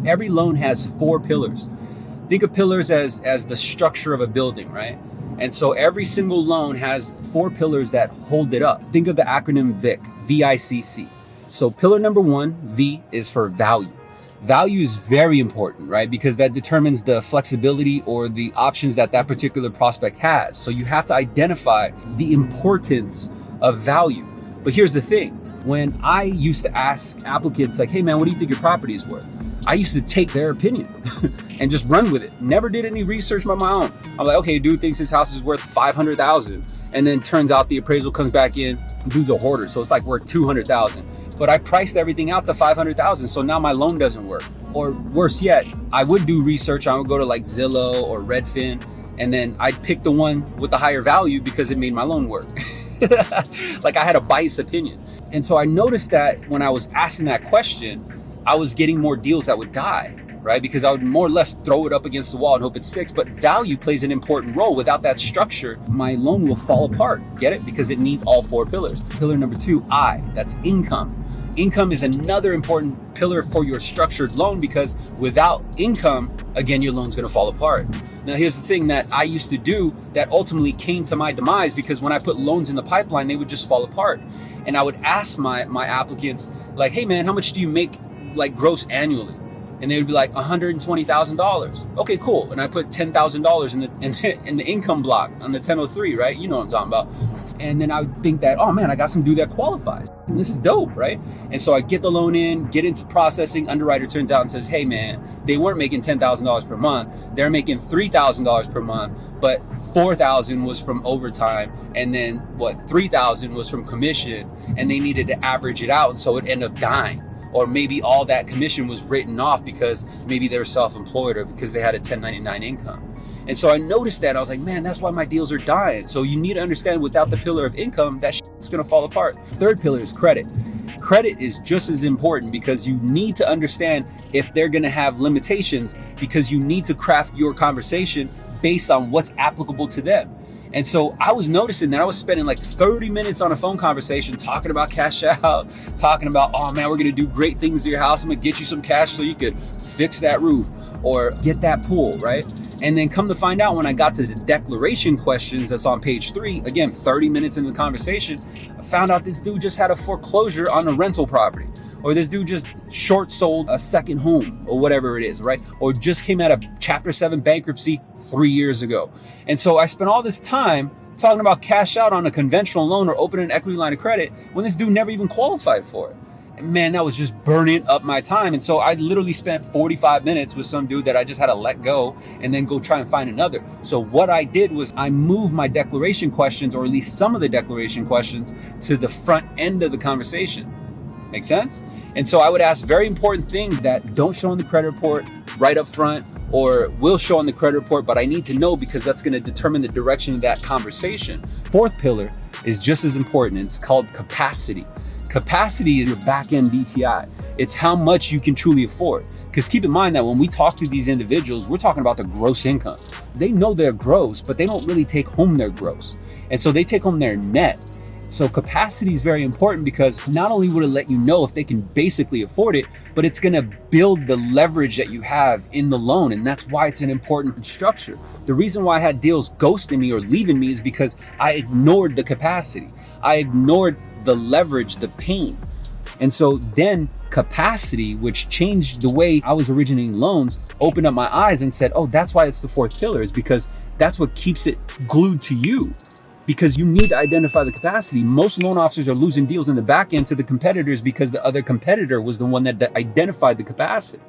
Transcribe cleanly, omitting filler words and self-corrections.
Every loan has 4 pillars. Think of pillars as the structure of a building, right? And so every single loan has 4 pillars that hold it up. Think of the acronym VIC, V.I.C.C. So pillar number 1, V, is for value. Value is very important, right? Because that determines the flexibility or the options that that particular prospect has. So you have to identify the importance of value. But here's the thing. When I used to ask applicants like, hey man, what do you think your property is worth? I used to take their opinion and just run with it. Never did any research by my own. I'm like, okay, dude thinks his house is worth 500,000. And then turns out the appraisal comes back in, dude's a hoarder. So it's like worth 200,000. But I priced everything out to 500,000. So now my loan doesn't work. Or worse yet, I would do research. I would go to like Zillow or Redfin, and then I'd pick the one with the higher value because it made my loan work. Like I had a biased opinion. And so I noticed that when I was asking that question, I was getting more deals that would die, right? Because I would more or less throw it up against the wall and hope it sticks. But value plays an important role. Without that structure, my loan will fall apart. Get it? Because it needs all 4 pillars. Pillar number 2, I, that's income. Income is another important pillar for your structured loan, because without income, again, your loan's gonna fall apart. Now, here's the thing that I used to do that ultimately came to my demise, because when I put loans in the pipeline, they would just fall apart. And I would ask my applicants, like, hey man, how much do you make like gross annually? And they would be like $120,000. Okay, cool. And I put $10,000 in the income block on the 1003, right? You know what I'm talking about. And then I would think that, oh man, I got some dude that qualifies. And this is dope, right? And so I get the loan in, get into processing. Underwriter turns out and says, hey man, they weren't making $10,000 per month. They're making $3,000 per month, but $4,000 was from overtime. And then $3,000 was from commission, and they needed to average it out. And so it ended up dying. Or maybe all that commission was written off because maybe they were self-employed or because they had a 1099 income. And so I noticed that. I was like, man, that's why my deals are dying. So you need to understand, without the pillar of income, that shit's gonna fall apart. Third pillar is credit. Credit is just as important, because you need to understand if they're gonna have limitations, because you need to craft your conversation based on what's applicable to them. And so I was noticing that I was spending like 30 minutes on a phone conversation talking about cash out, talking about, oh man, we're gonna do great things to your house. I'm gonna get you some cash so you could fix that roof or get that pool, right? And then come to find out, when I got to the declaration questions that's on page 3, again, 30 minutes into the conversation, I found out this dude just had a foreclosure on a rental property. Or this dude just short sold a second home, or whatever it is, right? Or just came out of Chapter 7 bankruptcy 3 years ago. And so I spent all this time talking about cash out on a conventional loan or opening an equity line of credit when this dude never even qualified for it. And man, that was just burning up my time. And so I literally spent 45 minutes with some dude that I just had to let go and then go try and find another. So what I did was I moved my declaration questions, or at least some of the declaration questions, to the front end of the conversation. Make sense? And so I would ask very important things that don't show in the credit report right up front, or will show in the credit report, but I need to know because that's going to determine the direction of that conversation. Fourth pillar is just as important. It's called capacity. Capacity is your back-end D.T.I. It's how much you can truly afford. Because keep in mind that when we talk to these individuals, we're talking about the gross income. They know their gross, but they don't really take home their gross. And so they take home their net. So capacity is very important, because not only would it let you know if they can basically afford it, but it's gonna build the leverage that you have in the loan. And that's why it's an important structure. The reason why I had deals ghosting me or leaving me is because I ignored the capacity. I ignored the leverage, the pain. And so then capacity, which changed the way I was originating loans, opened up my eyes and said, oh, that's why it's the fourth pillar, is because that's what keeps it glued to you. Because you need to identify the capacity. Most loan officers are losing deals in the back end to the competitors because the other competitor was the one that identified the capacity.